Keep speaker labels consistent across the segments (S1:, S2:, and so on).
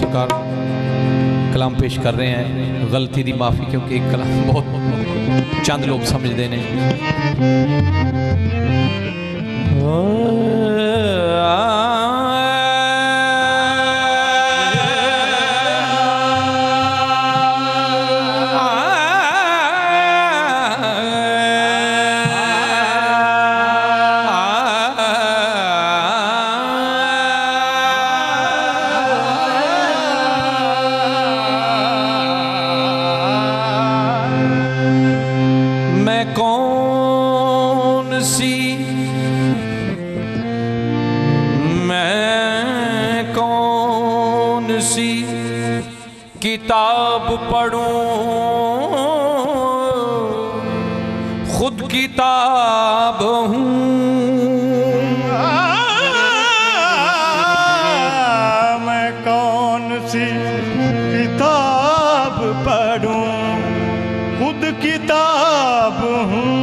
S1: सरकार कलाम पेश कर रहे हैं। गलती दी माफ़ी, क्योंकि एक कलाम बहुत चंद लोग समझते हैं।
S2: किताब पढ़ूं, खुद किताब हूँ।
S3: मैं कौन सी किताब पढ़ूं, खुद किताब हूँ।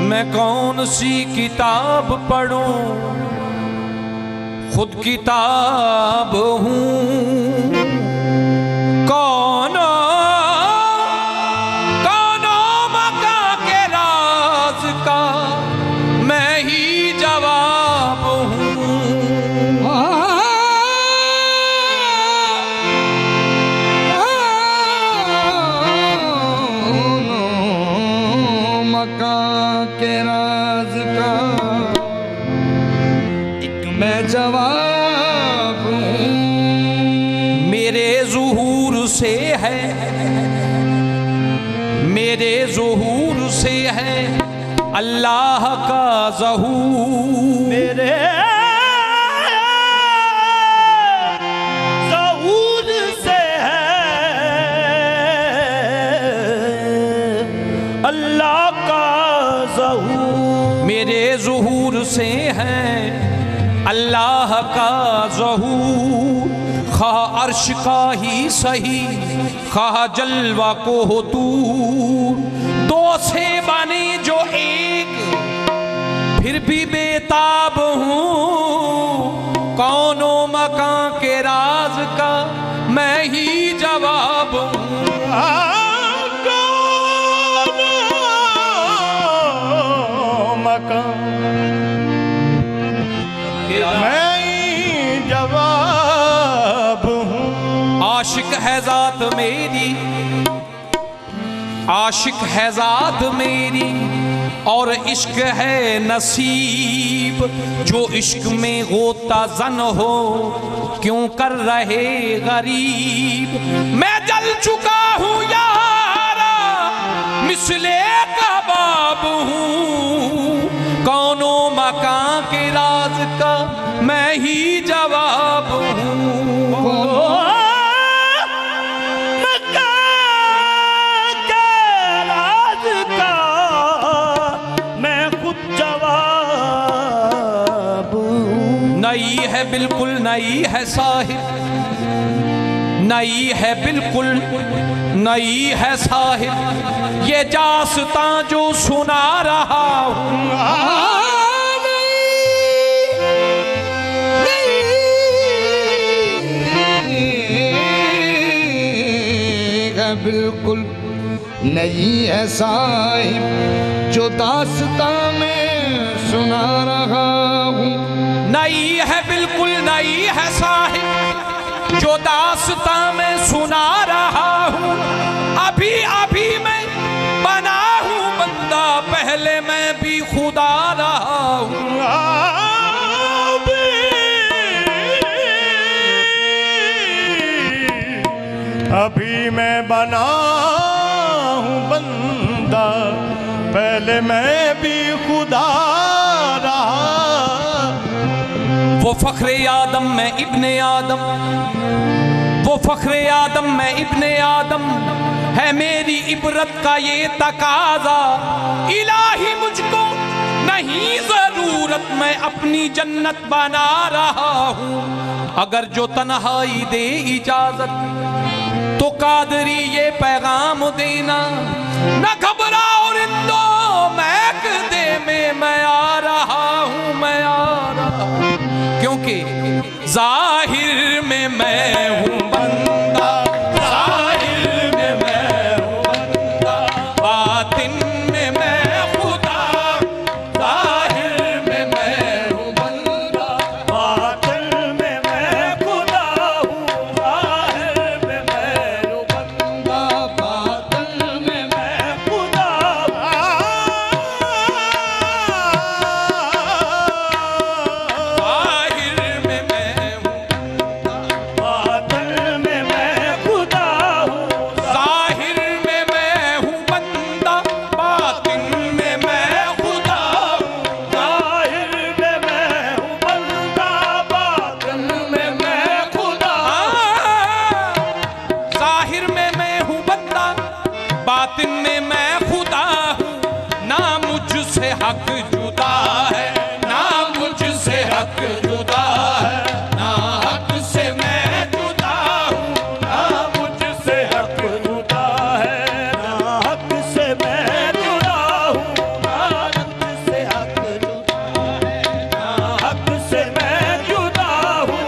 S2: मैं कौन सी किताब पढ़ूं, खुद किताब हूँ।
S4: जवाब
S2: मेरे ज़ुहूर से है, मेरे ज़ुहूर से है अल्लाह का ज़हूर।
S3: मेरे ज़हूर से है अल्लाह का ज़हूर।
S2: मेरे ज़ुहूर से है अल्लाह का ज़हूर। खा अर्श का ही सही, खा जलवा को हो दूर। दो से बने जो एक, फिर भी बेताब हूँ। कौनो मकान के राज का मैं ही जवाब हूँ। आशिक है ज़ात मेरी, आशिक है ज़ात मेरी, और इश्क है नसीब। जो इश्क में गोता जन हो, क्यों कर रहे गरीब। मैं जल चुका हूँ यारा, मिसले कबाब हूँ। कौनो मकान के राज का मैं ही जवाब हूँ। नई है बिल्कुल नई है साहिब, नई है बिल्कुल नई है साहिब। ये दास्तां जो सुना रहा हूँ।
S4: बिल्कुल नहीं है साहिब, जो दास्तां में सुना रहा हूँ।
S2: नई है बिल्कुल नई है साहिब, जो दास्तां में सुना रहा हूँ। अभी अभी मैं बना हूँ बंदा, पहले मैं भी खुदा रहा हूँ।
S3: अभी मैं बना हूँ बंदा, पहले मैं भी खुदा रहा।
S2: वो फख्रे आदम मैं इब्ने आदम, वो फख्रे आदम मैं इब्ने आदम। है मेरी इबरत का ये तकाजा, इलाही मुझको नहीं जरूरत, मैं अपनी जन्नत बना रहा हूँ। अगर जो तन्हाई दे इजाजत, तो कादरी ये पैगाम देना, न घबराओ रिंदो महक दे में मैं आ रहा हूँ, मैं आ रहा हूँ। क्योंकि जाहिर में में मैं हूँ बंदा, ज़ाहिर में मैं हूँ बंदा, बातिन में मैं खुदा, ज़ाहिर में मैं हूँ बंदा,
S3: बातिल में मैं खुदा हूँ, ज़ाहिर में मैं हूँ बंदा, बातिल में मैं खुदा
S2: ज़ाहिर में मैं हूँ,
S3: बातिल में मैं खुदा हूँ,
S2: ज़ाहिर में मैं हूँ बंदा, बातिन में मैं खुदा हूँ,
S3: ज़ाहिर में मैं हूँ बंदा, बातिन में मैं खुदा
S2: ज़ाहिर में मैं हूँ बंदा, बातिन में मैं खुदा हूँ। ना मुझसे हक जुदा है, ना मुझसे हक जुदा है, ना हक से मैं जुदा हूँ, ना
S3: मुझसे हक जुदा है, ना हक से मैं जुदा हूँ, ना हक से हक जुदा है, ना हक से मैं जुदा हूँ,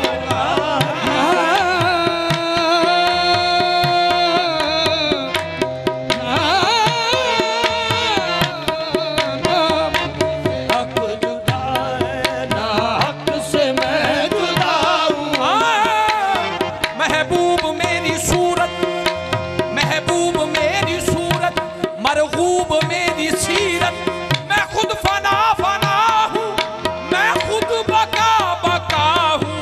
S3: हक जुदा है, ना हक से मैं जुदा हूँ।
S2: महबूब मेरी सूरत, महबूब मेरी सूरत, मरगूब मेरी सीरत, मैं खुद फना फना हूँ, मैं खुद बका बका हूँ।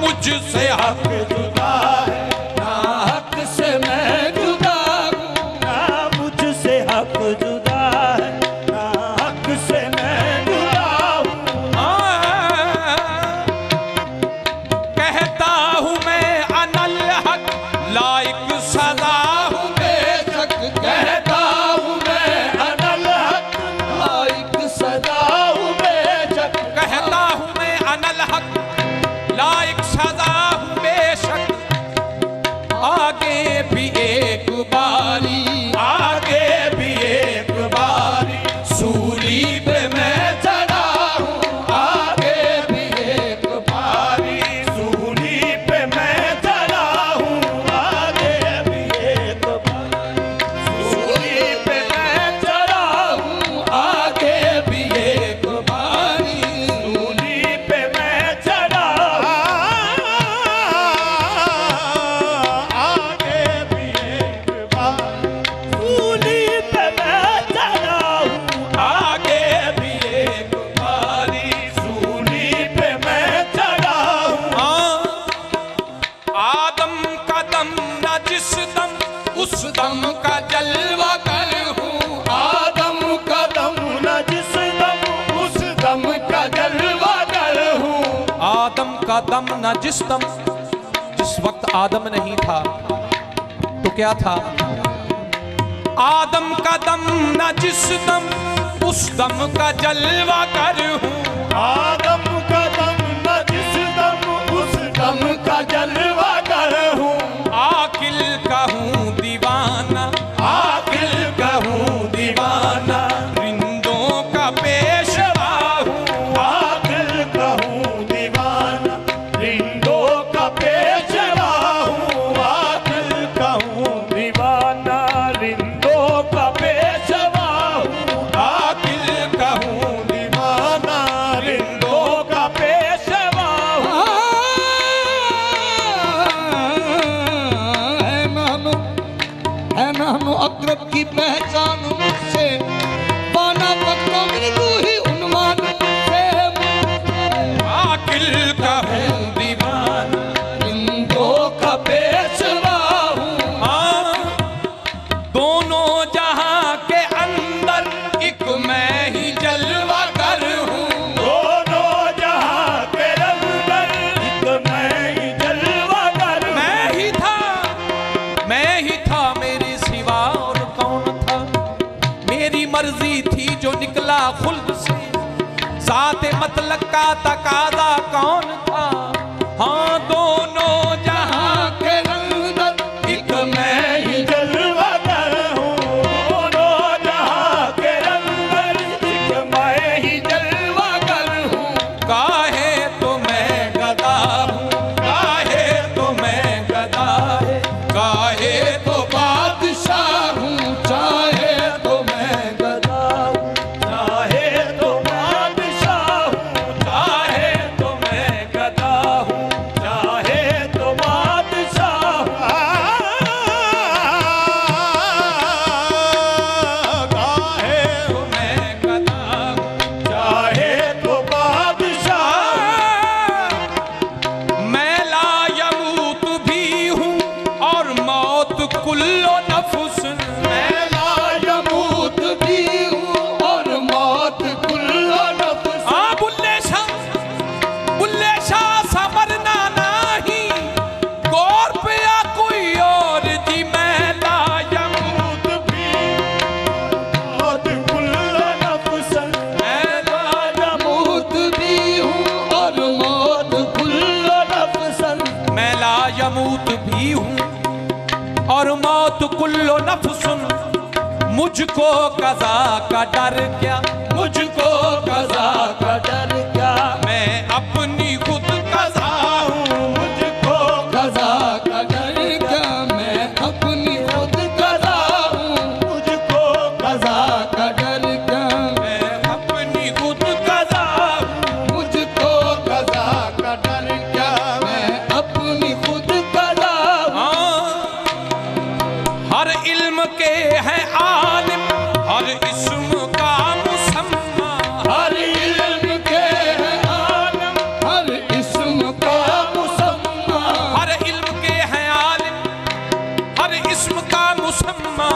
S2: मुझसे हक
S3: जुदा है, ना हक से मैं जुदा हूँ, ना मुझसे हक जुदा है, ना हक से मैं जुदा हूँ।
S2: कहता हूँ मैं अनल हक, लायक सदा हूँ बेशक,
S3: कहता हूँ मैं अनल हक, लायक सदा हूँ बेशक।
S2: कहता हूँ मैं अनल हक, लायक सदा हूँ बेशक। आगे भी एक बारी, आगे भी एक बारी, सूली पे मैं चढ़ा हूँ, आगे भी एक बारी,
S3: सूली पे मैं चला हूँ, आगे भी एक बार। सूली पे मैं चला हूँ,
S2: आगे भी एक बारी,
S3: सूली पे मैं चला, आगे भी एक बार। सूली पे मैं चला हूँ,
S2: आगे भी एक बारी,
S3: सूली पे मैं चला हूँ।
S2: आदम का दम न जिस दम, उस दम का जलवा कर हूँ।
S3: आदम का दम न जिस दम, उस दम का जलवा कर हूँ।
S1: आदम का दम न जिस दम, जिस वक्त आदम नहीं था तो क्या था?
S2: आदम का दम न जिस दम, उस दम का जलवा कर हूँ।
S3: आदम का दम न जिस दम, उस दम का जलवा कर हूँ।
S2: आकिल का हूँ दीवाना,
S3: आकिल का हूँ दीवाना,
S2: रिंदों का पेशवा हूँ।
S3: आकिल का हूँ दीवाना, रिंदों का पेशवा हूँ। आकिल का हूँ दीवाना, रिंदों का पेशवा हूँ।
S2: आकिल का हूँ
S3: दीवाना, रिंदों का पेशवा हूँ।
S4: है नानो अकरब की पहचान मुझसे, पाना पक्का मेरी रूही उन्वान से।
S2: आकिल का हूँ दीवाना,
S3: रिंदों का पेशवा हूँ।
S2: हाँ, दोनों जहां के अंदर एक मैं ही जलवा कर हूँ।
S3: दोनों जहां के अंदर एक मैं ही जलवा कर हूँ।
S2: मैं ही था मेरे सिवा और कौन था। मेरी मर्जी थी जो निकला खुल्द से, ज़ाते मतलब का तकादा कौन था। हाँ, दोनों जहां के अंदर एक मैं ही
S3: जलवा कर हूँ। दोनों जहां के अंदर एक मैं ही जलवा कर हूँ।
S2: काहे तो मैं गदा हूँ, काहे मुझको कज़ा का डर क्या,
S3: मुझको कज़ा का डर क्या,
S2: मैं अपनी खुद कज़ा हूँ।
S3: मुझको
S4: कज़ा का डर क्या, मैं अपनी खुद कज़ा हूँ।
S3: मुझको
S4: कज़ा का डर क्या,
S2: मैं अपनी खुद कज़ा हूँ।
S4: मुझको कज़ा का डर क्या, मैं अपनी खुद कज़ा हूँ।
S2: हाँ, हर इल्म के हैं आलिम, हर इस्म का मुसम्मा।
S3: हर इल्म के है आलम,
S4: हर इस्म का मुसम्मा,
S2: हर इल्म के हैं आलिम, हर इस्म का मुसम्मा।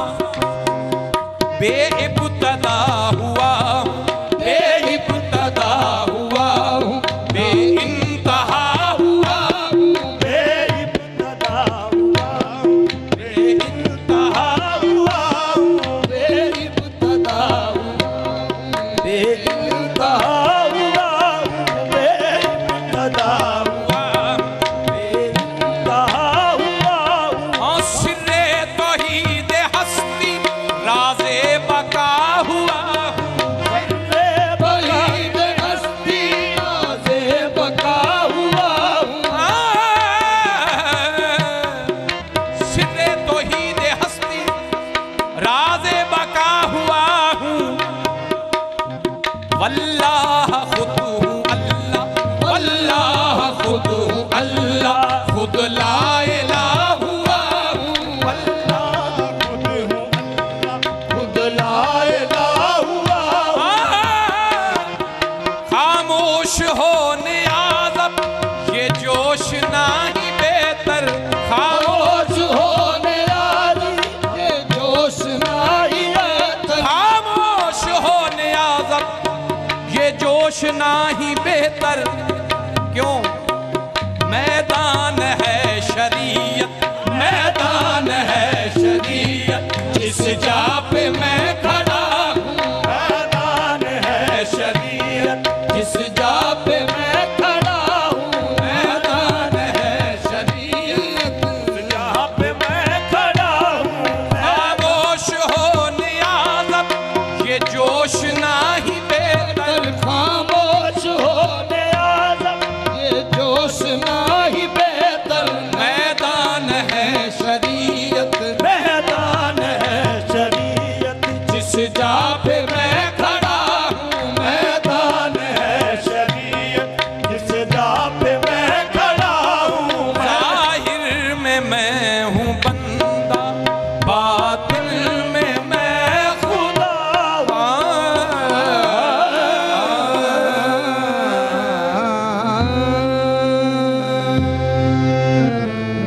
S2: बेइब्तदा हुआ हूँ, बेइब्तदा हुआ हूँ, बेइंतहा हुआ हूँ,
S3: बेइब्तदा हुआ हूँ, बेइंतहा हुआ हूँ,
S4: बेइब्तदा
S3: बेइंतहा हुआ हूँ, बेइब्तदा बेइंतहा हुआ हूँ।
S2: हाँ, सिर्रे तौहीद हस्ती राज़े बका हुआ हूँ।
S4: बलीद हस्ती नाज़े बका हुआ हूँ।
S2: सिर्रे तौहीद हस्ती राज़े बका हुआ हूँ। वल्लाह खुद हूँ अल्लाह, वल्लाह खुद हूँ अल्लाह, खुद ला इलाहा हुआ हूँ।
S3: खुद ला इलाहा हुआ हूँ।
S2: खामोश होने आदब ये जोश नहीं बेहतर।
S4: खामोश होने वाली ये जोश नहीं बेहतर।
S2: खामोश होने आदब ये जोश नहीं बेहतर। क्यों? मैदान है शरीयत, मैदान है शरीयत, जिस जा पे मैं खड़ा